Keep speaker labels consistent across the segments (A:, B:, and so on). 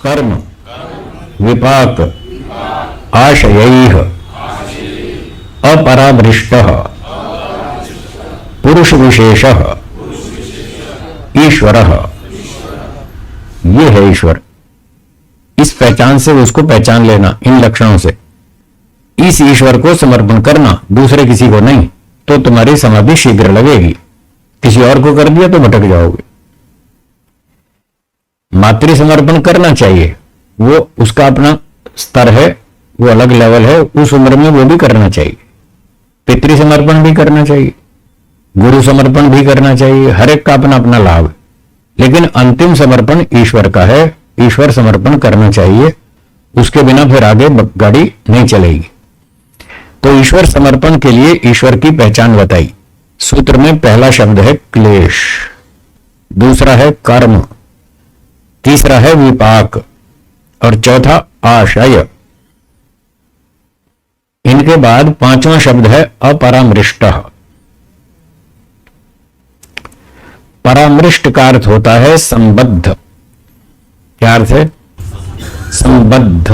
A: कर्म विपाक आशयैः अपरामृष्टः पुरुष विशेषः ईश्वरः। ये है ईश्वर। इस पहचान से उसको पहचान लेना, इन लक्षणों से इस ईश्वर को समर्पण करना, दूसरे किसी को नहीं, तो तुम्हारी समाधि शीघ्र लगेगी। किसी और को कर दिया तो भटक जाओगे। मातृ समर्पण करना चाहिए, वो उसका अपना स्तर है, वो अलग लेवल है, उस उम्र में वो भी करना चाहिए। पितृ समर्पण भी करना चाहिए, गुरु समर्पण भी करना चाहिए, हर एक का अपना अपना लाभ। लेकिन अंतिम समर्पण ईश्वर का है, ईश्वर समर्पण करना चाहिए, उसके बिना फिर आगे गाड़ी नहीं चलेगी। तो ईश्वर समर्पण के लिए ईश्वर की पहचान बताई। सूत्र में पहला शब्द है क्लेश, दूसरा है कर्म, तीसरा है विपाक और चौथा आशय। इनके बाद पांचवा शब्द है अपरामृष्टः। परामृष्ट का अर्थ होता है संबद्ध। क्या अर्थ है? संबद्ध।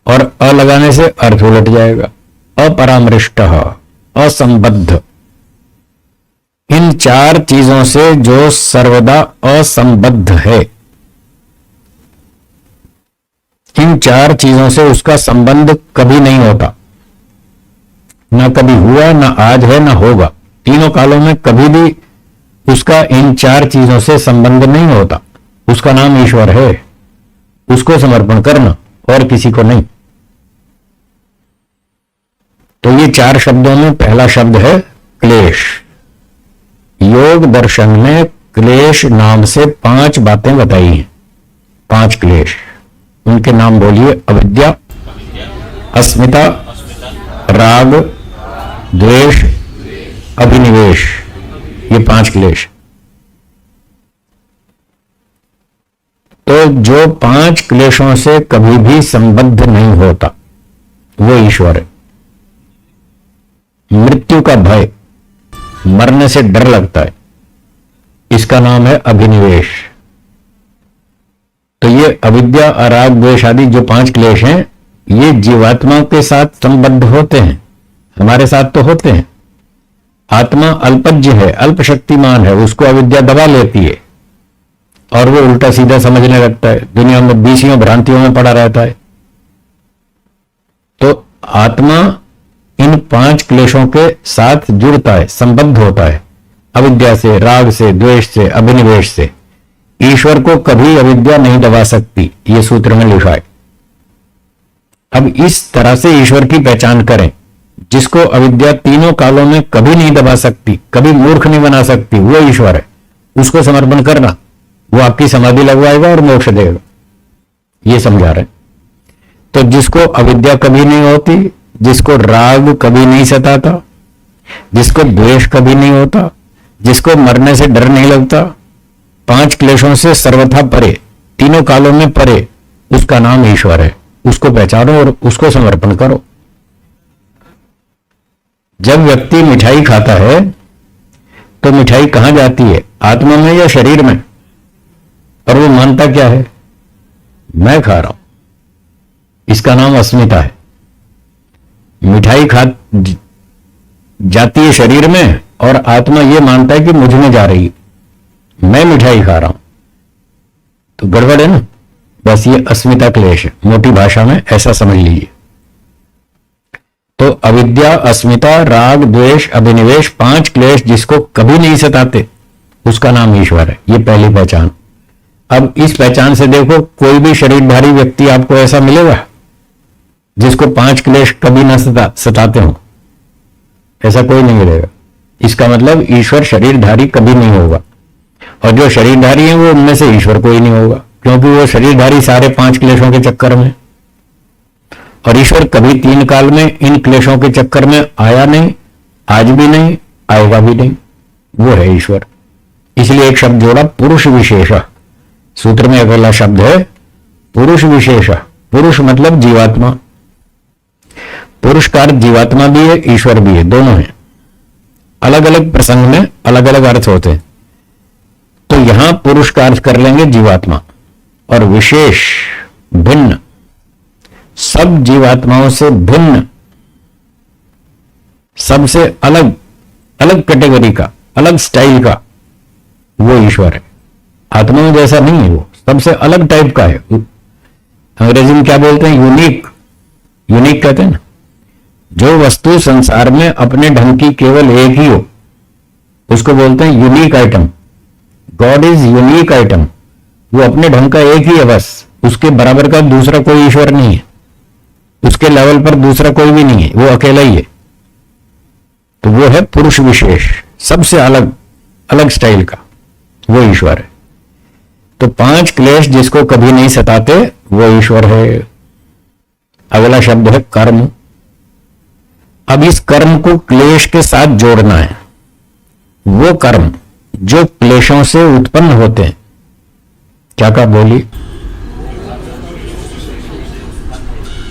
A: और अ लगाने से अर्थ उलट जाएगा। अपरामृष्टः, असंबद्ध। इन चार चीजों से जो सर्वदा असंबद्ध है, इन चार चीजों से उसका संबंध कभी नहीं होता, ना कभी हुआ, ना आज है, ना होगा। तीनों कालों में कभी भी उसका इन चार चीजों से संबंध नहीं होता, उसका नाम ईश्वर है। उसको समर्पण करना और किसी को नहीं। तो ये चार शब्दों में पहला शब्द है क्लेश। योग दर्शन में क्लेश नाम से 5 बातें बताई हैं। 5 क्लेश, उनके नाम बोलिए। अविद्या, अस्मिता, राग, द्वेष, अभिनिवेश। ये 5 क्लेश। तो जो 5 क्लेशों से कभी भी संबद्ध नहीं होता वो ईश्वर है। मृत्यु का भय, मरने से डर लगता है, इसका नाम है अभिनिवेश। तो ये अविद्या, राग, द्वेष आदि जो 5 क्लेश हैं, ये जीवात्मा के साथ संबद्ध होते हैं, हमारे साथ तो होते हैं। आत्मा अल्पज्ञ है, अल्प शक्तिमान है, उसको अविद्या दबा लेती है और वो उल्टा सीधा समझने लगता है, दुनिया में बीसियों भ्रांतियों में पड़ा रहता है। तो आत्मा इन 5 क्लेशों के साथ जुड़ता है, संबद्ध होता है, अविद्या से, राग से, द्वेष से, अभिनिवेश से। ईश्वर को कभी अविद्या नहीं दबा सकती, ये सूत्र में लिखा है। अब इस तरह से ईश्वर की पहचान करें, जिसको अविद्या तीनों कालों में कभी नहीं दबा सकती, कभी मूर्ख नहीं बना सकती, वो ईश्वर है। उसको समर्पण करना, वो आपकी समाधि लगवाएगा और मोक्ष देगा, ये समझा रहे। तो जिसको अविद्या कभी नहीं होती, जिसको राग कभी नहीं सताता, जिसको द्वेष कभी नहीं होता, जिसको मरने से डर नहीं लगता, 5 क्लेशों से सर्वथा परे, तीनों कालों में परे, उसका नाम ईश्वर है। उसको पहचानो और उसको समर्पण करो। जब व्यक्ति मिठाई खाता है तो मिठाई कहां जाती है, आत्मा में या शरीर में? और वो मानता क्या है? मैं खा रहा हूं। इसका नाम अस्मिता है। मिठाई खा जाती है शरीर में और आत्मा ये मानता है कि मुझ में जा रही है, मैं मिठाई खा रहा हूं। तो गड़बड़ है ना। बस ये अस्मिता क्लेश है, मोटी भाषा में ऐसा समझ लीजिए। तो अविद्या, अस्मिता, राग, द्वेष, अभिनिवेश, 5 क्लेश जिसको कभी नहीं सताते, उसका नाम ईश्वर है। ये पहली पहचान। अब इस पहचान से देखो, कोई भी शरीरधारी व्यक्ति आपको ऐसा मिलेगा जिसको 5 क्लेश कभी ना सताते हो? ऐसा कोई नहीं मिलेगा। इसका मतलब ईश्वर शरीरधारी कभी नहीं होगा, और जो शरीरधारी है वो उनमें से ईश्वर कोई नहीं होगा, क्योंकि वो शरीरधारी सारे 5 क्लेशों के चक्कर में। और ईश्वर कभी 3 काल में इन क्लेशों के चक्कर में आया नहीं, आज भी नहीं, आएगा भी नहीं। वो है ईश्वर। इसलिए एक शब्द जोड़ा, पुरुष विशेष। सूत्र में अगला शब्द है पुरुष विशेष। पुरुष मतलब जीवात्मा। पुरुष का अर्थ जीवात्मा भी है, ईश्वर भी है, दोनों है। अलग अलग प्रसंग में अलग अलग अर्थ होते हैं। तो यहां पुरुष का अर्थ कर लेंगे जीवात्मा, और विशेष, भिन्न, सब जीवात्माओं से भिन्न, सबसे अलग, अलग कैटेगरी का, अलग स्टाइल का वो ईश्वर है। आत्मा में जैसा नहीं है, वो सबसे अलग टाइप का है। अंग्रेजी में क्या बोलते हैं? यूनिक। यूनिक कहते हैं ना, जो वस्तु संसार में अपने ढंग की केवल एक ही हो उसको बोलते हैं unique item. God is unique item, वो अपने ढंग का एक ही है बस, उसके बराबर का दूसरा कोई ईश्वर नहीं है, उसके लेवल पर दूसरा कोई भी नहीं है, वो अकेला ही है। तो वो है पुरुष विशेष, सबसे अलग, अलग स्टाइल का वो ईश्वर है। तो 5 क्लेश जिसको कभी नहीं सताते वो ईश्वर है। अगला शब्द है कर्म। अब इस कर्म को क्लेश के साथ जोड़ना है। वो कर्म जो क्लेशों से उत्पन्न होते हैं, क्या का बोली,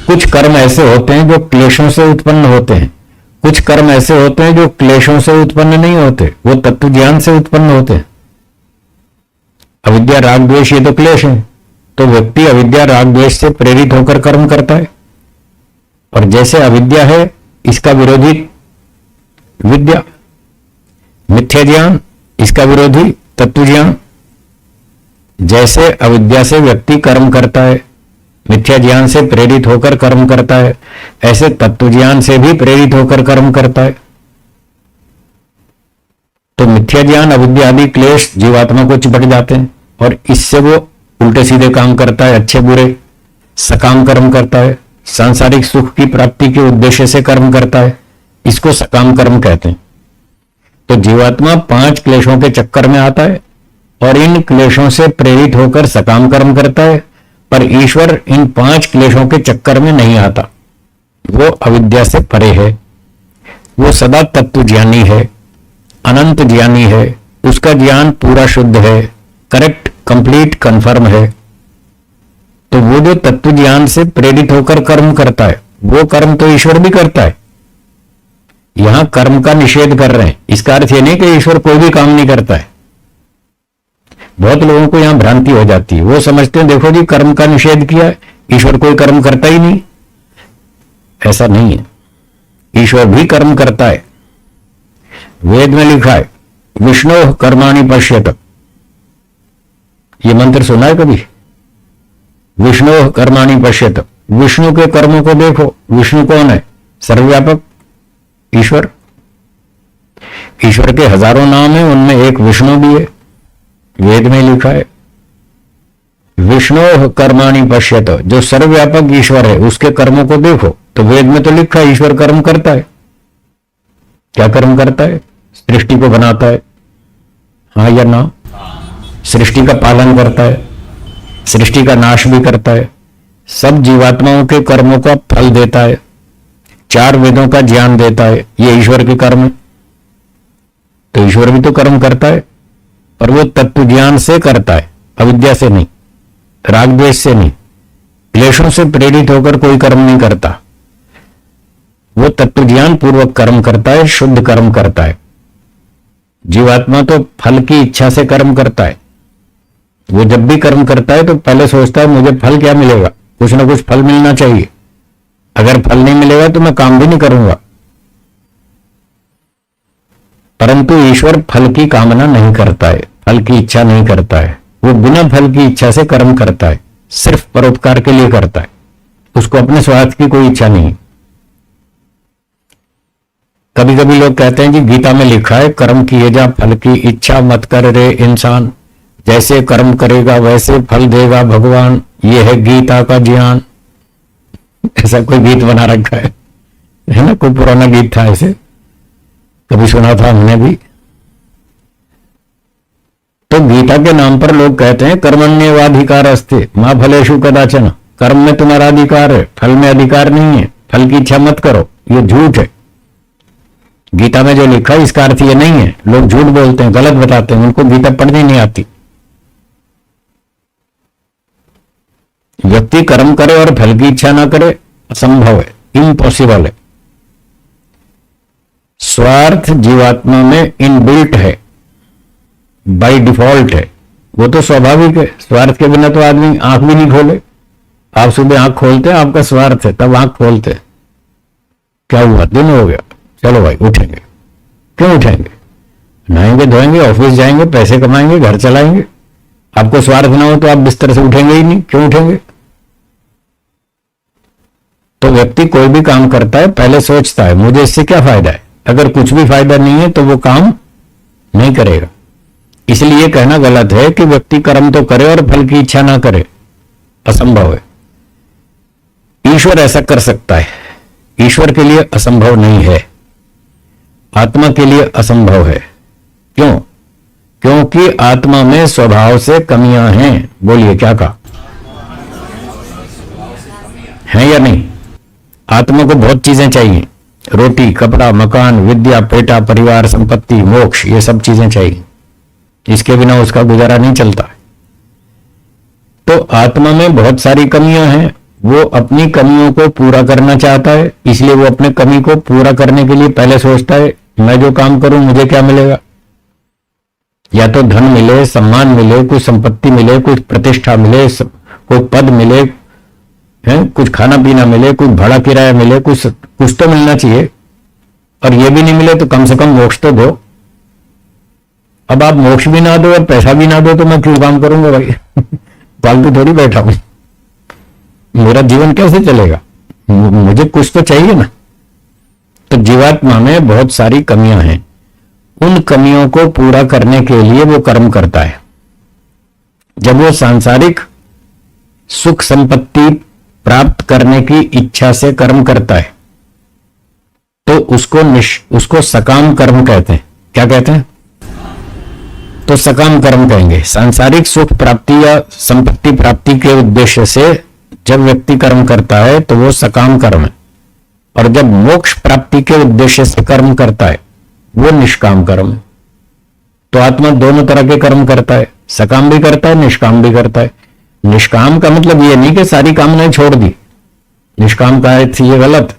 A: कुछ कर्म ऐसे होते हैं जो क्लेशों से उत्पन्न होते हैं, कुछ कर्म ऐसे होते हैं जो क्लेशों से उत्पन्न नहीं होते, वो तत्व ज्ञान से उत्पन्न होते हैं। अविद्या राग द्वेष ये तो क्लेश है, तो व्यक्ति अविद्या राग द्वेष से प्रेरित होकर कर्म करता है। और जैसे अविद्या है इसका विरोधी विद्या, मिथ्या ज्ञान, इसका विरोधी तत्व ज्ञान। जैसे अविद्या से व्यक्ति कर्म करता है, मिथ्या ज्ञान से प्रेरित होकर कर्म करता है, ऐसे तत्व ज्ञान से भी प्रेरित होकर कर्म करता है। तो मिथ्या ज्ञान, अविद्या आदि क्लेश जीवात्मा को चिपट जाते हैं और इससे वो उल्टे सीधे काम करता है, अच्छे बुरे सकाम कर्म करता है, सांसारिक सुख की प्राप्ति के उद्देश्य से कर्म करता है, इसको सकाम कर्म कहते हैं। तो जीवात्मा 5 क्लेशों के चक्कर में आता है और इन क्लेशों से प्रेरित होकर सकाम कर्म करता है, पर ईश्वर इन 5 क्लेशों के चक्कर में नहीं आता। वो अविद्या से परे है, वो सदा तत्व ज्ञानी है, अनंत ज्ञानी है, उसका ज्ञान पूरा शुद्ध है, करेक्ट, कंप्लीट, कंफर्म है। तो वो जो तत्व ज्ञान से प्रेरित होकर कर्म करता है वो कर्म तो ईश्वर भी करता है। यहां कर्म का निषेध कर रहे हैं, इसका अर्थ ये नहीं कि ईश्वर कोई भी काम नहीं करता है। बहुत लोगों को यहां भ्रांति हो जाती है, वो समझते हैं देखो जी कर्म का निषेध किया, ईश्वर कोई कर्म करता ही नहीं। ऐसा नहीं है, ईश्वर भी कर्म करता है। वेद में लिखा है विष्णु कर्माणि पश्यत, ये मंत्र सुना है कभी? विष्णु कर्माणि पश्यत, विष्णु के कर्मों को देखो। विष्णु कौन है? सर्वव्यापक ईश्वर। ईश्वर के हजारों नाम हैं, उनमें एक विष्णु भी है। वेद में लिखा है विष्णु कर्माणि पश्यत, जो सर्वव्यापक ईश्वर है उसके कर्मों को देखो। तो वेद में तो लिखा है ईश्वर कर्म करता है। क्या कर्म करता है? सृष्टि को बनाता है, हाँ या ना? सृष्टि का पालन करता है, सृष्टि का नाश भी करता है, सब जीवात्माओं के कर्मों का फल देता है, 4 वेदों का ज्ञान देता है। ये ईश्वर के कर्म है। तो ईश्वर भी तो कर्म करता है, और वो तत्व ज्ञान से करता है, अविद्या से नहीं, राग द्वेष से नहीं, क्लेशों से प्रेरित होकर कोई कर्म नहीं करता। वो तत्व ज्ञान पूर्वक कर्म करता है, शुद्ध कर्म करता है। जीवात्मा तो फल की इच्छा से कर्म करता है। वो जब भी कर्म करता है तो पहले सोचता है मुझे फल क्या मिलेगा, कुछ ना कुछ फल मिलना चाहिए, अगर फल नहीं मिलेगा तो मैं काम भी नहीं करूंगा। परंतु ईश्वर फल की कामना नहीं करता है, फल की इच्छा नहीं करता है। वो बिना फल की इच्छा से कर्म करता है, सिर्फ परोपकार के लिए करता है, उसको अपने स्वार्थ की कोई इच्छा नहीं। कभी कभी लोग कहते हैं जी गीता में लिखा है कर्म किए जा फल की इच्छा मत कर रे इंसान, जैसे कर्म करेगा वैसे फल देगा भगवान, ये है गीता का ज्ञान। ऐसा कोई गीत बना रखा है ना? कोई पुराना गीत था ऐसे, कभी सुना था हमने भी। तो गीता के नाम पर लोग कहते हैं कर्मण्येवाधिकार अस्ते मां फलेषु कदाचन, कर्म में तुम्हारा अधिकार है, फल में अधिकार नहीं है, फल की इच्छा मत करो। ये झूठ है। गीता में जो लिखा है इसका अर्थ ये नहीं है। लोग झूठ बोलते हैं, गलत बताते हैं, उनको गीता पढ़नी नहीं आती। व्यक्ति कर्म करे और फल की इच्छा ना करे, असंभव है, इम्पॉसिबल है। स्वार्थ जीवात्मा में इनबिल्ट है, बाय डिफॉल्ट है, वो तो स्वाभाविक है। स्वार्थ के बिना तो आदमी आंख भी नहीं खोले। आप सुबह आंख खोलते हैं, आपका स्वार्थ है, तब आंख खोलते हैं। क्या हुआ, दिन हो गया, चलो भाई उठेंगे। क्यों उठेंगे? नहाएंगे, धोएंगे, ऑफिस जाएंगे, पैसे कमाएंगे, घर चलाएंगे। आपको स्वार्थ ना हो तो आप बिस्तर से उठेंगे ही नहीं। क्यों उठेंगे? तो व्यक्ति कोई भी काम करता है पहले सोचता है मुझे इससे क्या फायदा है। अगर कुछ भी फायदा नहीं है तो वो काम नहीं करेगा। इसलिए कहना गलत है कि व्यक्ति कर्म तो करे और फल की इच्छा ना करे, असंभव है। ईश्वर ऐसा कर सकता है, ईश्वर के लिए असंभव नहीं है, आत्मा के लिए असंभव है। क्यों? क्योंकि आत्मा में स्वभाव से कमियां हैं। बोलिए क्या कहा? है या नहीं? आत्मा को बहुत चीजें चाहिए, रोटी, कपड़ा, मकान, विद्या, पेटा, परिवार, संपत्ति, मोक्ष, ये सब चीजें चाहिए। इसके बिना उसका गुजारा नहीं चलता। तो आत्मा में बहुत सारी कमियां हैं, वो अपनी कमियों को पूरा करना चाहता है। इसलिए वो अपने कमी को पूरा करने के लिए पहले सोचता है मैं जो काम करूं मुझे क्या मिलेगा। या तो धन मिले, सम्मान मिले, कुछ संपत्ति मिले, कुछ प्रतिष्ठा मिले, कोई पद मिले, है कुछ खाना पीना मिले, कुछ भाड़ा किराया मिले, कुछ तो मिलना चाहिए। और ये भी नहीं मिले तो कम से कम मोक्ष तो दो। अब आप मोक्ष भी ना दो और पैसा भी ना दो तो मैं क्यों काम करूंगा भाई? फालतू थोड़ी बैठा हूं, मेरा जीवन कैसे चलेगा? मुझे कुछ तो चाहिए ना। तो जीवात्मा में बहुत सारी कमियां हैं, उन कमियों को पूरा करने के लिए वो कर्म करता है। जब वो सांसारिक सुख संपत्ति प्राप्त करने की इच्छा से कर्म करता है तो उसको सकाम कर्म कहते हैं। क्या कहते हैं? तो सकाम कर्म कहेंगे। सांसारिक सुख प्राप्ति या संपत्ति प्राप्ति के उद्देश्य से जब व्यक्ति कर्म करता है तो वो सकाम कर्म है, और जब मोक्ष प्राप्ति के उद्देश्य से कर्म करता है वो निष्काम कर्म है। तो आत्मा दोनों तरह के कर्म करता है, सकाम भी करता है, निष्काम भी करता है। निष्काम का मतलब ये नहीं कि सारी कामनाएं छोड़ दी, निष्काम का अर्थ ये गलत।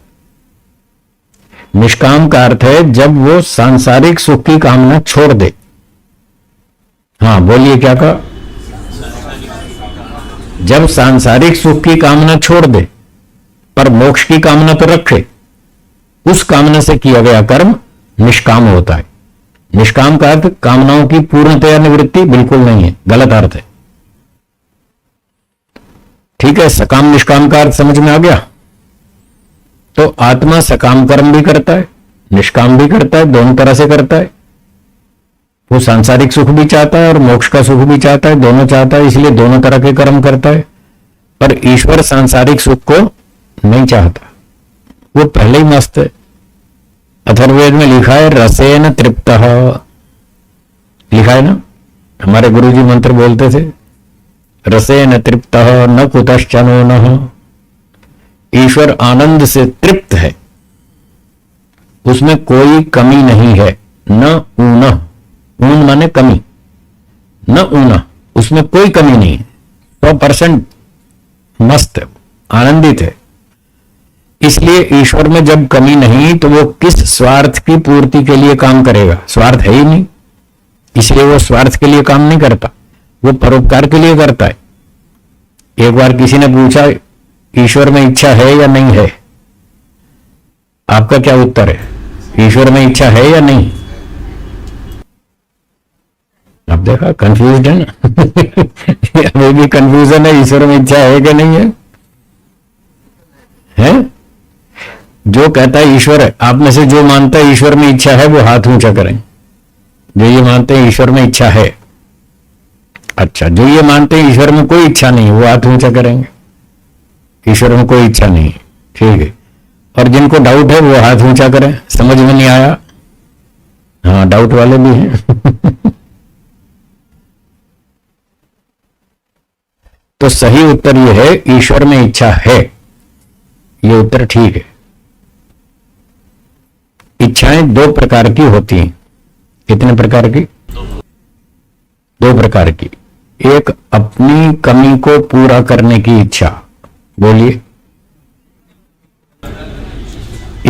A: निष्काम का अर्थ है जब वो सांसारिक सुख की कामना छोड़ दे। हाँ बोलिए क्या कहा? जब सांसारिक सुख की कामना छोड़ दे पर मोक्ष की कामना तो रखे, उस कामना से किया गया कर्म निष्काम होता है। निष्काम का अर्थ कामनाओं की पूर्णतया निवृत्ति बिल्कुल नहीं है, गलत अर्थ है। ठीक है, सकाम निष्काम का अर्थ समझ में आ गया। तो आत्मा सकाम कर्म भी करता है, निष्काम भी करता है, दोनों तरह से करता है। वो सांसारिक सुख भी चाहता है और मोक्ष का सुख भी चाहता है, दोनों चाहता है, इसलिए दोनों तरह के कर्म करता है। पर ईश्वर सांसारिक सुख को नहीं चाहता, वो पहले ही मस्त है। अथर्ववेद में लिखा है रसेन तृप्तः, लिखा है ना, हमारे गुरुजी मंत्र बोलते थे रसेन तृप्तः न कुतश्चनो नः। ईश्वर आनंद से तृप्त है, उसमें कोई कमी नहीं है। न ऊन, ऊन माने कमी, न ऊना, उसमें कोई कमी नहीं है, 100% मस्त है, आनंदित है। इसलिए ईश्वर में जब कमी नहीं तो वो किस स्वार्थ की पूर्ति के लिए काम करेगा? स्वार्थ है ही नहीं, इसलिए वो स्वार्थ के लिए काम नहीं करता, वो परोपकार के लिए करता है। एक बार किसी ने पूछा ईश्वर में इच्छा है या नहीं है? आपका क्या उत्तर है? ईश्वर में इच्छा है या नहीं? आप देखा, कंफ्यूज है ना? अभी भी कंफ्यूजन है, ईश्वर में इच्छा है कि नहीं है? है? जो कहता है ईश्वर है, आप में से जो मानता है ईश्वर में इच्छा है वो हाथ ऊंचा करें। जो ये मानते हैं ईश्वर में इच्छा है। अच्छा, जो ये मानते हैं ईश्वर में कोई इच्छा नहीं वो हाथ ऊंचा करेंगे। ईश्वर में कोई इच्छा नहीं, ठीक है। और जिनको डाउट है वो हाथ ऊंचा करें। समझ में नहीं आया? हाँ, डाउट वाले भी हैं। तो सही उत्तर यह है ईश्वर में इच्छा है, ये उत्तर ठीक है। इच्छाएं दो प्रकार की होती हैं। कितने प्रकार की? दो प्रकार की। एक अपनी कमी को पूरा करने की इच्छा, बोलिए।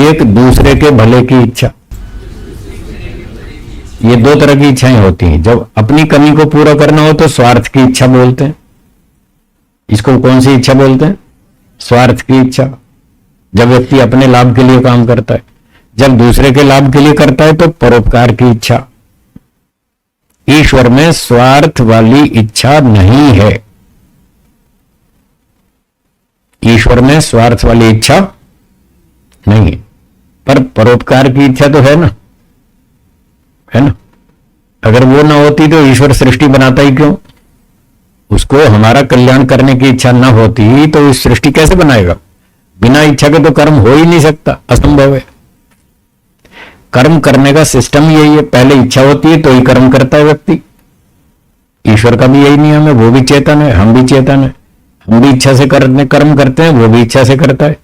A: एक दूसरे के भले की इच्छा। ये दो तरह की इच्छाएं होती हैं। जब अपनी कमी को पूरा करना हो तो स्वार्थ की इच्छा बोलते हैं। इसको कौन सी इच्छा बोलते हैं? स्वार्थ की इच्छा। जब व्यक्ति अपने लाभ के लिए काम करता है, जब दूसरे के लाभ के लिए करता है तो परोपकार की इच्छा। ईश्वर में स्वार्थ वाली इच्छा नहीं है। ईश्वर में स्वार्थ वाली इच्छा नहीं है, पर परोपकार की इच्छा तो है ना, है ना। अगर वो ना होती तो ईश्वर सृष्टि बनाता ही क्यों? उसको हमारा कल्याण करने की इच्छा ना होती तो इस सृष्टि कैसे बनाएगा? बिना इच्छा के तो कर्म हो ही नहीं सकता, असंभव है। कर्म करने का सिस्टम यही है, पहले इच्छा होती है तो ही कर्म करता है व्यक्ति। ईश्वर का भी यही नियम है, वो भी चेतन है, हम भी चेतन है। हम भी इच्छा से कर्म करते हैं, वो भी इच्छा से करता है।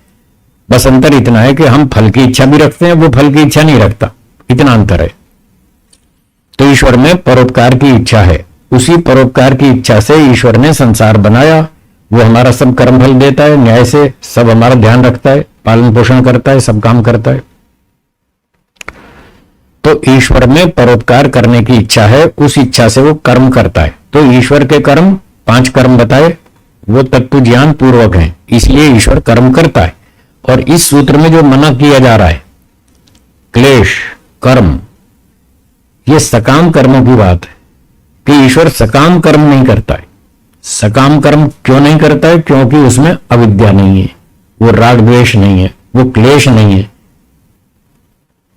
A: बस अंतर इतना है कि हम फल की इच्छा भी रखते हैं, वो फल की इच्छा नहीं रखता, इतना अंतर है। तो ईश्वर में परोपकार की इच्छा है, उसी परोपकार की इच्छा से ईश्वर ने संसार बनाया। वो हमारा सब कर्म फल देता है न्याय से, सब हमारा ध्यान रखता है, पालन पोषण करता है, सब काम करता है। तो ईश्वर में परोपकार करने की इच्छा है, उस इच्छा से वो कर्म करता है। तो ईश्वर के कर्म 5 कर्म बताए, वो तत्व ज्ञान पूर्वक हैं, इसलिए ईश्वर कर्म करता है। और इस सूत्र में जो मना किया जा रहा है, क्लेश कर्म, ये सकाम कर्मों की बात है कि ईश्वर सकाम कर्म नहीं करता है। सकाम कर्म क्यों नहीं करता है? क्योंकि उसमें अविद्या नहीं है, वो राग द्वेष नहीं है, वो क्लेश नहीं है।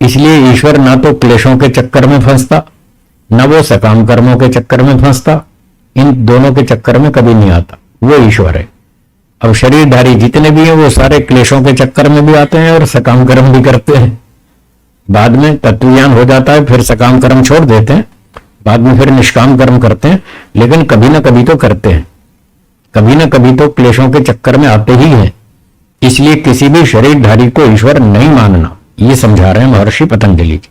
A: इसलिए ईश्वर ना तो क्लेशों के चक्कर में फंसता, ना वो सकाम कर्मों के चक्कर में फंसता। इन दोनों के चक्कर में कभी नहीं आता, वो ईश्वर है। अब शरीरधारी जितने भी हैं वो सारे क्लेशों के चक्कर में भी आते हैं और सकाम कर्म भी करते हैं। बाद में तत्वज्ञान हो जाता है, फिर सकाम कर्म छोड़ देते हैं, बाद में फिर निष्काम कर्म करते हैं, लेकिन कभी ना कभी तो करते हैं, कभी ना कभी तो क्लेशों के चक्कर में आते ही हैं। इसलिए किसी भी शरीरधारी को ईश्वर नहीं मानना, ये समझा रहे हैं महर्षि पतंजलि जी।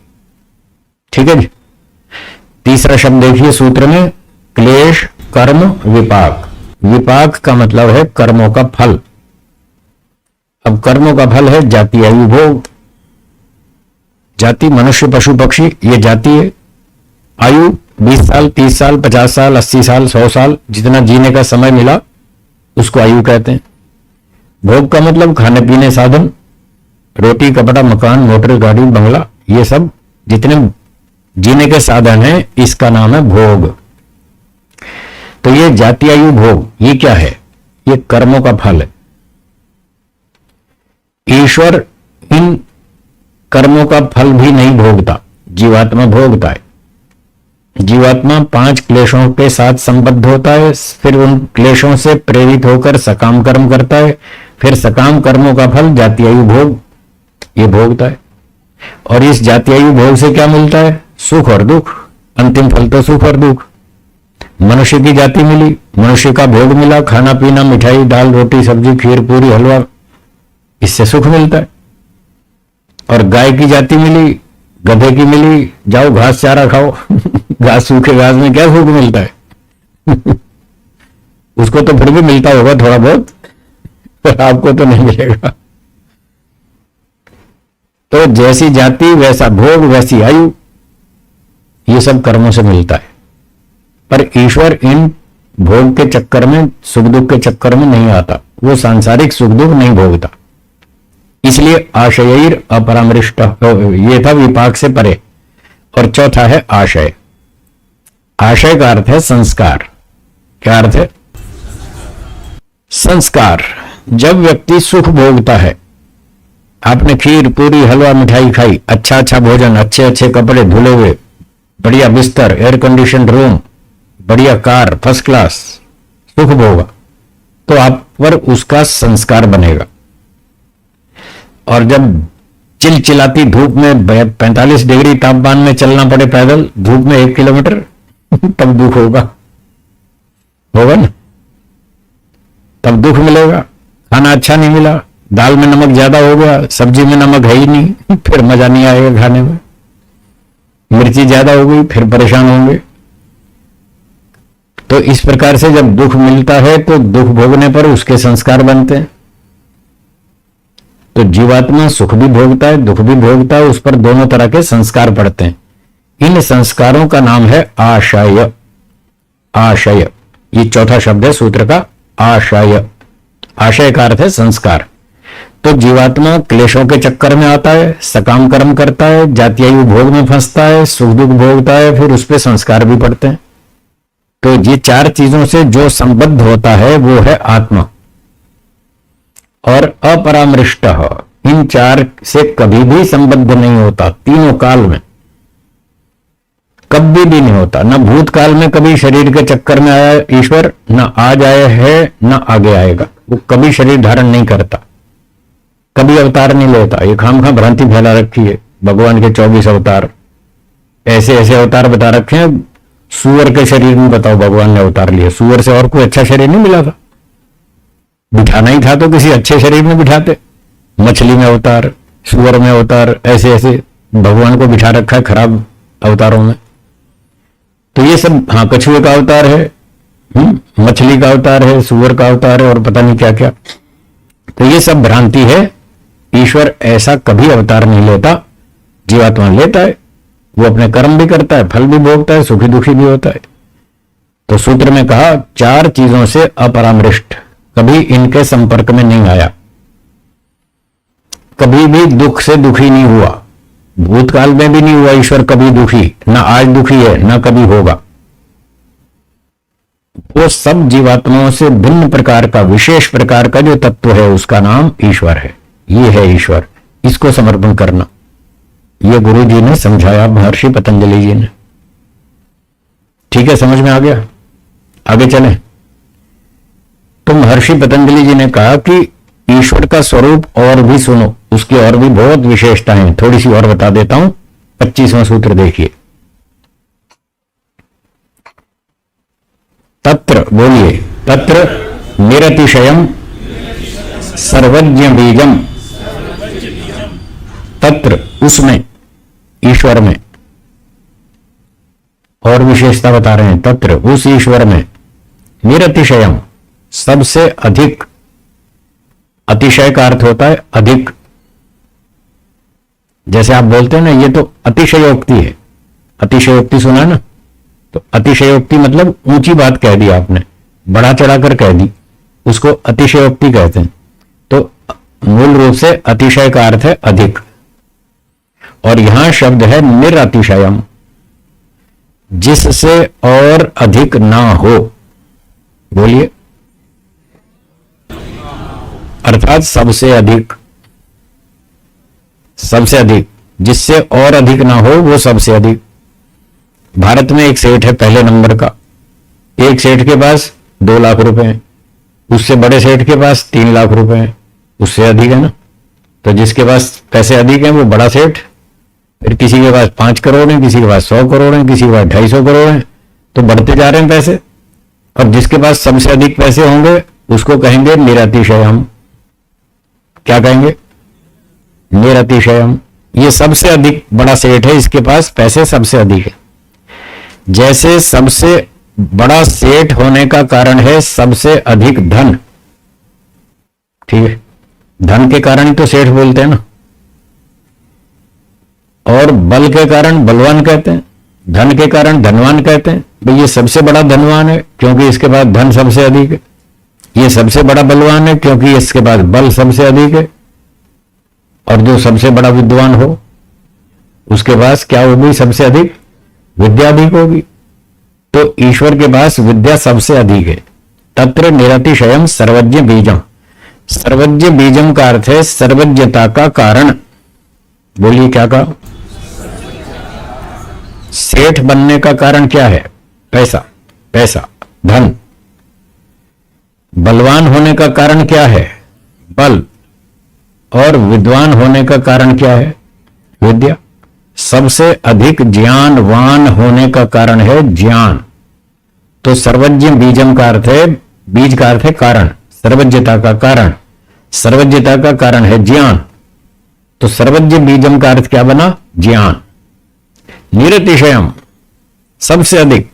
A: ठीक है जी। तीसरा शब्द देखिए सूत्र में, क्लेश कर्म विपाक। विपाक का मतलब है कर्मों का फल। अब कर्मों का फल है जाति आयु भोग। जाति मनुष्य पशु पक्षी, ये जाति है। आयु 20 साल 30 साल 50 साल 80 साल 100 साल, जितना जीने का समय मिला उसको आयु कहते हैं। भोग का मतलब खाने पीने साधन, रोटी कपड़ा मकान मोटर गाड़ी बंगला, ये सब जितने जीने के साधन हैं इसका नाम है भोग। तो ये जाति आयु भोग ये क्या है? ये कर्मों का फल है। ईश्वर इन कर्मों का फल भी नहीं भोगता, जीवात्मा भोगता है। जीवात्मा 5 क्लेशों के साथ संबद्ध होता है, फिर उन क्लेशों से प्रेरित होकर सकाम कर्म करता है, फिर सकाम कर्मों का फल जाति आयु भोग ये भोगता है। और इस जाति आयु भोग से क्या मिलता है? सुख और दुख। अंतिम फल तो सुख और दुख। मनुष्य की जाति मिली, मनुष्य का भोग मिला, खाना पीना मिठाई दाल रोटी सब्जी खीर पूरी हलवा, इससे सुख मिलता है। और गाय की जाति मिली, गधे की मिली, जाओ घास चारा खाओ घास सूखे घास में क्या सुख मिलता है उसको तो फिर भी मिलता होगा थोड़ा बहुत, पर आपको तो नहीं मिलेगा। तो जैसी जाति वैसा भोग वैसी आयु, ये सब कर्मों से मिलता है। पर ईश्वर इन भोग के चक्कर में सुख दुख के चक्कर में नहीं आता, वो सांसारिक सुख दुख नहीं भोगता। इसलिए आशयैर अपरामृष्ट, ये था विपाक से परे। और चौथा है आशय। आशय का अर्थ है संस्कार। क्या अर्थ है? संस्कार। जब व्यक्ति सुख भोगता है, आपने खीर पूरी हलवा मिठाई खाई, अच्छा अच्छा भोजन, अच्छे अच्छे कपड़े धुले हुए, बढ़िया बिस्तर, एयर कंडीशन रूम, बढ़िया कार, फर्स्ट क्लास, सुख भोगा, तो आप पर उसका संस्कार बनेगा। और जब चिलचिलाती धूप में 45 डिग्री तापमान में चलना पड़े पैदल धूप में 1 किलोमीटर तब दुख होगा ना, तब दुख मिलेगा। खाना अच्छा नहीं मिला, दाल में नमक ज्यादा हो गया, सब्जी में नमक है ही नहीं, फिर मजा नहीं आएगा खाने में। मिर्ची ज्यादा हो गई, फिर परेशान होंगे। तो इस प्रकार से जब दुख मिलता है तो दुख भोगने पर उसके संस्कार बनते हैं। तो जीवात्मा सुख भी भोगता है दुख भी भोगता है, उस पर दोनों तरह के संस्कार पड़ते हैं। इन संस्कारों का नाम है आशय। आशय, ये चौथा शब्द है सूत्र का, आशय। आशय का अर्थ है संस्कार। तो जीवात्मा क्लेशों के चक्कर में आता है, सकाम कर्म करता है, जातीय भोग में फंसता है, सुख दुख भोगता है, फिर उस पर संस्कार भी पड़ते हैं। तो ये चार चीजों से जो संबद्ध होता है वो है आत्मा। और अपरामृष्ट, इन चार से कभी भी संबद्ध नहीं होता, तीनों काल में कभी भी नहीं होता। न भूतकाल में कभी शरीर के चक्कर में आया ईश्वर, न आज आया है, न आगे आएगा। वो कभी शरीर धारण नहीं करता, कभी अवतार नहीं लेता। ये खामखा भ्रांति फैला रखी है। भगवान के 24 अवतार, ऐसे ऐसे अवतार बता रखे हैं। सूअर के शरीर में बताओ भगवान ने अवतार लिया, सूअर से और कोई अच्छा शरीर नहीं मिला था। बिठाना ही था तो किसी अच्छे शरीर में बिठाते। मछली में अवतार, सूअर में अवतार, ऐसे ऐसे भगवान को बिठा रखा है खराब अवतारों में। तो ये सब, हाँ, कछुए का अवतार है, मछली का अवतार है, सूअर का अवतार है, और पता नहीं क्या क्या। तो ये सब भ्रांति है। ईश्वर ऐसा कभी अवतार नहीं लेता, जीवात्मा लेता है। वो अपने कर्म भी करता है, फल भी भोगता है, सुखी दुखी भी होता है। तो सूत्र में कहा चार चीजों से अपरामृष्ट, कभी इनके संपर्क में नहीं आया, कभी भी दुख से दुखी नहीं हुआ, भूतकाल में भी नहीं हुआ ईश्वर कभी दुखी, ना आज दुखी है, ना कभी होगा। वो सब जीवात्माओं से भिन्न प्रकार का, विशेष प्रकार का जो तत्व है उसका नाम ईश्वर है। ये है ईश्वर, इसको समर्पण करना। ये गुरु जी ने समझाया, महर्षि पतंजलि जी ने। ठीक है, समझ में आ गया? आगे चलें। तो महर्षि पतंजलि जी ने कहा कि ईश्वर का स्वरूप और भी सुनो, उसकी और भी बहुत विशेषताएं हैं, थोड़ी सी और बता देता हूं। 25वां सूत्र देखिए। तत्र, बोलिए, तत्र निरतिशयम सर्वज्ञ बीजम, तत्र, उसमें, ईश्वर में। और विशेषता बता रहे हैं, तत्र, उस ईश्वर में, निरतिशयम, सबसे अधिक। अतिशय का अर्थ होता है अधिक। जैसे आप बोलते हैं ना, ये तो अतिशयोक्ति है। अतिशयोक्ति सुना ना? तो अतिशयोक्ति मतलब ऊंची बात कह दी आपने, बढ़ा चढ़ाकर कह दी, उसको अतिशयोक्ति कहते हैं। तो मूल रूप से अतिशय का अर्थ है अधिक, और यहां शब्द है निरतिशयम, जिससे और अधिक ना हो। बोलिए, अर्थात सबसे अधिक, सबसे अधिक, जिससे और अधिक ना हो वो सबसे अधिक। भारत में एक सेठ है पहले नंबर का, एक सेठ के पास 2 लाख रुपए हैं, उससे बड़े सेठ के पास 3 लाख रुपए हैं, उससे अधिक है ना। तो जिसके पास पैसे अधिक हैं वो बड़ा सेठ। फिर किसी के पास 5 करोड़ है, किसी के पास 100 करोड़ है, किसी के पास 250 करोड़ है, तो बढ़ते जा रहे हैं पैसे। और जिसके पास सबसे अधिक पैसे होंगे उसको कहेंगे निरतिशयम। क्या कहेंगे? निरतिशयम। ये सबसे अधिक बड़ा सेठ है, इसके पास पैसे सबसे अधिक है। जैसे सबसे बड़ा सेठ होने का कारण है सबसे अधिक धन, ठीक है, धन के कारण ही तो सेठ बोलते हैं ना। और बल के कारण बलवान कहते हैं, धन के कारण धनवान कहते हैं। भाई ये सबसे बड़ा धनवान है क्योंकि इसके पास धन सबसे अधिक है, ये सबसे बड़ा बलवान है क्योंकि इसके पास बल सबसे अधिक है। और जो सबसे बड़ा विद्वान हो उसके पास क्या होगी? सबसे अधिक विद्या अधिक होगी। तो ईश्वर के पास विद्या सबसे अधिक है। तत्र निरतिशयम सर्वज्ञ बीजम। सर्वज्ञ बीजम का अर्थ है सर्वज्ञता का कारण। बोलिए, क्या कहा? सेठ बनने का कारण क्या है? पैसा, पैसा, धन। बलवान होने का कारण क्या है? बल। और विद्वान होने का कारण क्या है? विद्या। सबसे अधिक ज्ञानवान होने का कारण है ज्ञान। तो सर्वज्ञ बीजम का अर्थ है, बीज का अर्थ है कारण, सर्वज्ञता का कारण। सर्वज्ञता का कारण है ज्ञान। तो सर्वज्ञ बीजम का अर्थ क्या बना? ज्ञान। निरतिशयम, सबसे अधिक।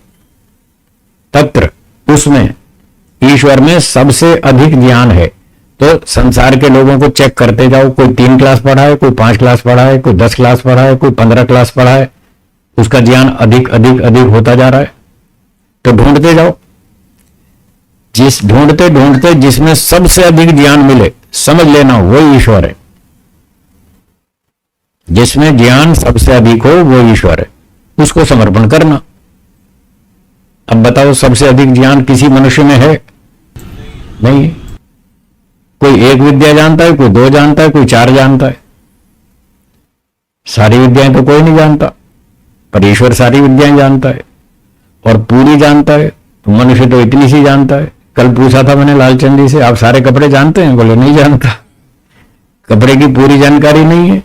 A: तत्र, उसमें, ईश्वर में सबसे अधिक ज्ञान है। तो संसार के लोगों को चेक करते जाओ, कोई 3 क्लास पढ़ा है, कोई 5 क्लास पढ़ा है, कोई 10 क्लास पढ़ा है, कोई 15 क्लास पढ़ा है, उसका ज्ञान अधिक अधिक अधिक होता जा रहा है। तो ढूंढते जाओ, ढूंढते ढूंढते जिसमें सबसे अधिक ज्ञान मिले, समझ लेना वो ईश्वर है। जिसमें ज्ञान सबसे अधिक हो वो ईश्वर है, उसको समर्पण करना। अब बताओ, सबसे अधिक ज्ञान किसी मनुष्य में है? नहीं। कोई एक विद्या जानता है, कोई दो जानता है, कोई चार जानता है। सारी विद्याएं तो कोई नहीं जानता, पर ईश्वर सारी विद्याएं जानता है और पूरी जानता है। तो मनुष्य तो इतनी सी जानता है। कल पूछा था मैंने लालचंद जी से, आप सारे कपड़े जानते हैं? बोले नहीं जानता। कपड़े की पूरी जानकारी नहीं है।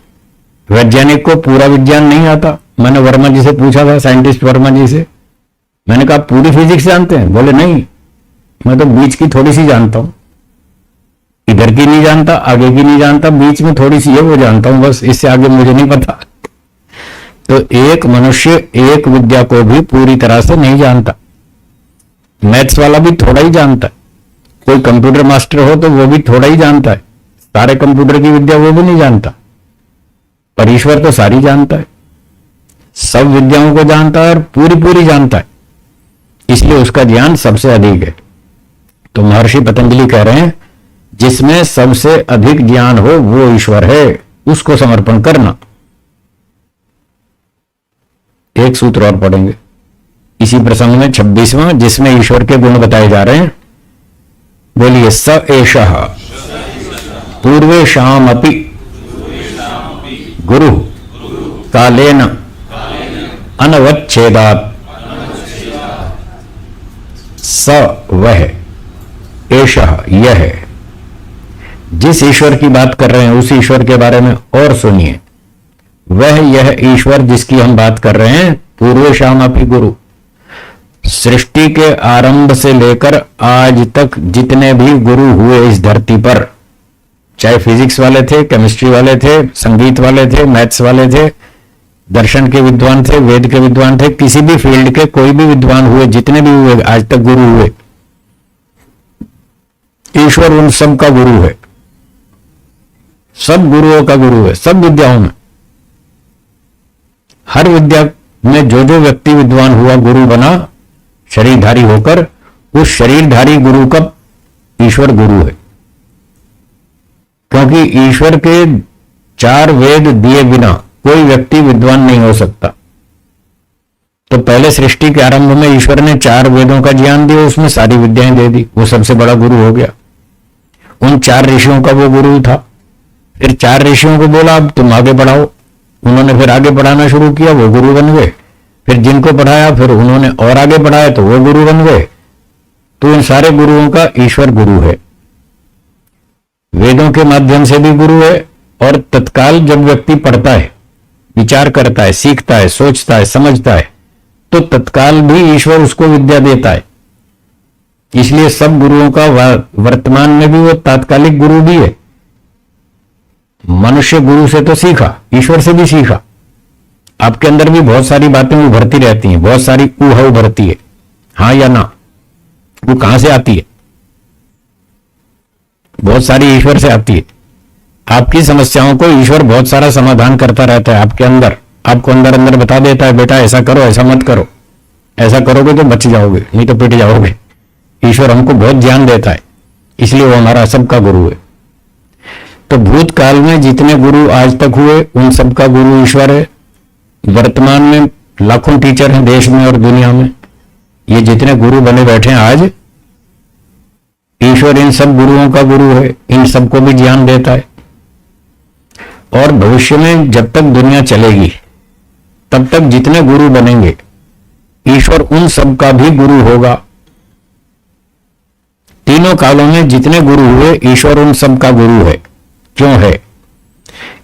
A: वैज्ञानिक को पूरा विज्ञान नहीं आता। मैंने वर्मा जी से पूछा था, साइंटिस्ट वर्मा जी से, मैंने कहा पूरी फिजिक्स जानते हैं? बोले नहीं, मैं तो बीच की थोड़ी सी जानता हूं। इधर की नहीं जानता, आगे की नहीं जानता, बीच में थोड़ी सी है वो जानता हूं, बस इससे आगे मुझे नहीं पता। तो एक मनुष्य एक विद्या को भी पूरी तरह से नहीं जानता। मैथ्स वाला भी थोड़ा ही जानता है। कोई कंप्यूटर मास्टर हो तो वो भी थोड़ा ही जानता है। सारे कंप्यूटर की विद्या वो भी नहीं जानता, पर ईश्वर तो सारी जानता है, सब विद्याओं को जानता है और पूरी पूरी जानता है, इसलिए उसका ज्ञान सबसे अधिक है। तो महर्षि पतंजलि कह रहे हैं जिसमें सबसे अधिक ज्ञान हो वो ईश्वर है, उसको समर्पण करना। एक सूत्र और पढ़ेंगे इसी प्रसंग में, 26वां, जिसमें ईश्वर के गुण बताए जा रहे हैं। बोलिए, स एषः पूर्वेषामपि गुरु कालेन अनवच्छेदात् स वह, एषः यह। जिस ईश्वर की बात कर रहे हैं उस ईश्वर के बारे में और सुनिए। वह यह ईश्वर जिसकी हम बात कर रहे हैं, पूर्वेषामपि गुरु, सृष्टि के आरंभ से लेकर आज तक जितने भी गुरु हुए इस धरती पर, चाहे फिजिक्स वाले थे, केमिस्ट्री वाले थे, संगीत वाले थे, मैथ्स वाले थे, दर्शन के विद्वान थे, वेद के विद्वान थे, किसी भी फील्ड के कोई भी विद्वान हुए, जितने भी हुए आज तक गुरु हुए, ईश्वर उन सब का गुरु है। सब गुरुओं का गुरु है, सब विद्याओं में। हर विद्या में जो जो व्यक्ति विद्वान हुआ, गुरु बना शरीरधारी होकर, उस शरीरधारी गुरु का ईश्वर गुरु है। क्योंकि ईश्वर के 4 वेद दिए बिना कोई व्यक्ति विद्वान नहीं हो सकता। तो पहले सृष्टि के आरंभ में ईश्वर ने 4 वेदों का ज्ञान दिया, उसमें सारी विद्याएं दे दी, वो सबसे बड़ा गुरु हो गया। उन 4 ऋषियों का वो गुरु था। फिर 4 ऋषियों को बोला अब तुम आगे बढ़ाओ, उन्होंने फिर आगे पढ़ाना शुरू किया, वो गुरु बन गए। फिर जिनको पढ़ाया फिर उन्होंने और आगे पढ़ाया तो वो गुरु बन गए। तो इन सारे गुरुओं का ईश्वर गुरु है। वेदों के माध्यम से भी गुरु है, और तत्काल जब व्यक्ति पढ़ता है, विचार करता है, सीखता है, सोचता है, समझता है, तो तत्काल भी ईश्वर उसको विद्या देता है। इसलिए सब गुरुओं का वर्तमान में भी वो तात्कालिक गुरु भी है। मनुष्य गुरु से तो सीखा, ईश्वर से भी सीखा। आपके अंदर भी बहुत सारी बातें उभरती रहती हैं, बहुत सारी ऊहा उभरती है, हाँ या ना, वो कहां से आती है? बहुत सारी ईश्वर से आती है। आपकी समस्याओं को ईश्वर बहुत सारा समाधान करता रहता है आपके अंदर, आपको अंदर अंदर बता देता है, बेटा ऐसा करो, ऐसा मत करो, ऐसा करोगे तो बच जाओगे, नहीं तो पिट जाओगे। ईश्वर हमको बहुत ज्ञान देता है, इसलिए वो हमारा सबका गुरु है। तो भूतकाल में जितने गुरु आज तक हुए उन सबका गुरु ईश्वर है। वर्तमान में लाखों टीचर हैं देश में और दुनिया में, ये जितने गुरु बने बैठे हैं आज, ईश्वर इन सब गुरुओं का गुरु है, इन सबको भी ज्ञान देता है। और भविष्य में जब तक दुनिया चलेगी तब तक जितने गुरु बनेंगे ईश्वर उन सब का भी गुरु होगा। तीनों कालों में जितने गुरु हुए ईश्वर उन सब का गुरु है। क्यों है?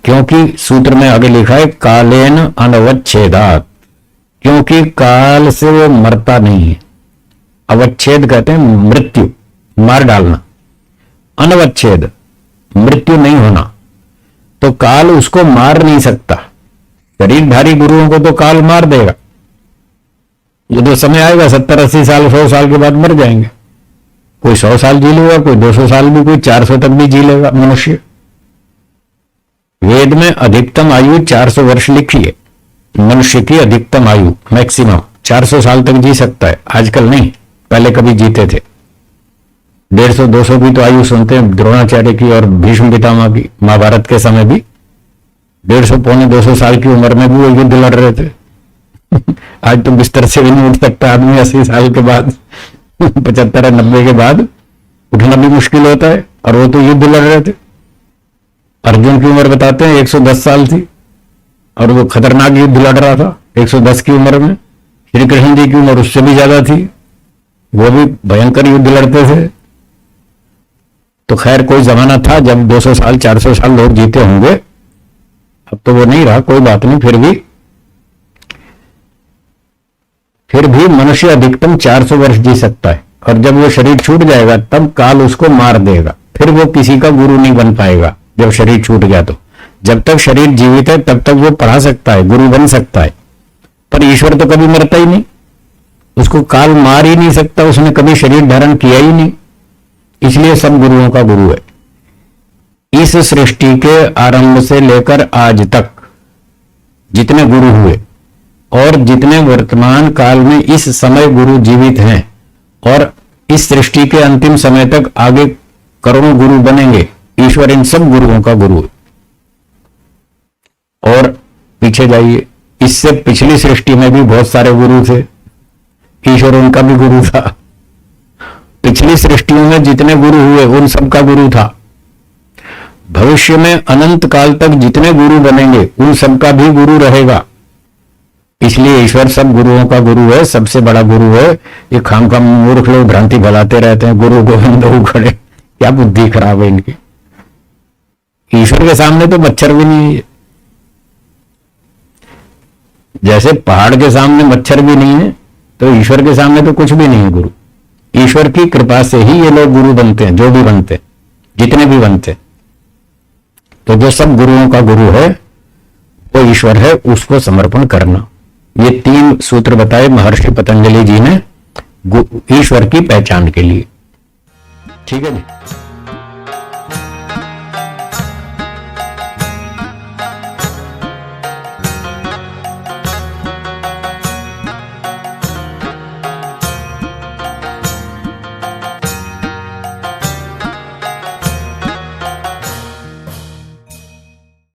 A: क्योंकि सूत्र में आगे लिखा है कालेन अनवच्छेदात्, क्योंकि काल से वो मरता नहीं है। अवच्छेद कहते हैं मृत्यु, मार डालना। अनवच्छेद मृत्यु नहीं होना, तो काल उसको मार नहीं सकता। शरीरधारी गुरुओं को तो काल मार देगा, ये तो समय आएगा 70-80 साल 100 साल के बाद मर जाएंगे। कोई 100 साल जी लेगा, कोई 200 साल भी, कोई 400 तक भी जी लेगा मनुष्य। वेद में अधिकतम आयु 400 वर्ष लिखी है, मनुष्य की अधिकतम आयु मैक्सिमम 400 साल तक जी सकता है। आजकल नहीं, पहले कभी जीते थे। 150-200 की तो आयु सुनते हैं द्रोणाचार्य की और भीष्म पितामह की। महाभारत के समय भी 150-200 साल की उम्र में भी वो युद्ध लड़ रहे थे। आज तो बिस्तर से भी नहीं उठ सकता आदमी 80 साल के बाद 75-90 के बाद उठना भी मुश्किल होता है, और वो तो युद्ध लड़ रहे थे। अर्जुन की उम्र बताते हैं 110 साल थी, और वो खतरनाक युद्ध लड़ रहा था 110 की उम्र में। श्री कृष्ण जी की उम्र उससे भी ज्यादा थी, वो भी भयंकर युद्ध लड़ते थे। तो खैर कोई जमाना था जब 200 साल 400 साल लोग जीते होंगे, अब तो वो नहीं रहा, कोई बात नहीं। फिर भी मनुष्य अधिकतम 400 वर्ष जी सकता है, और जब वो शरीर छूट जाएगा तब काल उसको मार देगा। फिर वो किसी का गुरु नहीं बन पाएगा जब शरीर छूट गया। तो जब तक शरीर जीवित है तब तक वो पढ़ा सकता है, गुरु बन सकता है, पर ईश्वर तो कभी मरता ही नहीं, उसको काल मार ही नहीं सकता, उसने कभी शरीर धारण किया ही नहीं। इसलिए सब गुरुओं का गुरु है। इस सृष्टि के आरंभ से लेकर आज तक जितने गुरु हुए और जितने वर्तमान काल में इस समय गुरु जीवित हैं, और इस सृष्टि के अंतिम समय तक आगे करोड़ों गुरु बनेंगे, ईश्वर इन सब गुरुओं का गुरु है। और पीछे जाइए, इससे पिछली सृष्टि में भी बहुत सारे गुरु थे, ईश्वर उनका भी गुरु था। पिछली सृष्टियों में जितने गुरु हुए उन सबका गुरु था। भविष्य में अनंत काल तक जितने गुरु बनेंगे उन सबका भी गुरु रहेगा। इसलिए ईश्वर सब गुरुओं का गुरु है, सबसे बड़ा गुरु है। ये खामखा मूर्ख लोग भ्रांति फैलाते रहते हैं, गुरु गोविंद खड़े, क्या बुद्धि खराब है इनकी। ईश्वर के सामने तो मच्छर भी नहीं है, जैसे पहाड़ के सामने मच्छर भी नहीं है, तो ईश्वर के सामने तो कुछ भी नहीं है गुरु। ईश्वर की कृपा से ही ये लोग गुरु बनते हैं, जो भी बनते हैं, जितने भी बनते हैं। तो जो सब गुरुओं का गुरु है वो ईश्वर है, उसको समर्पण करना। ये 3 सूत्र बताए महर्षि पतंजलि जी ने ईश्वर की पहचान के लिए। ठीक है जी।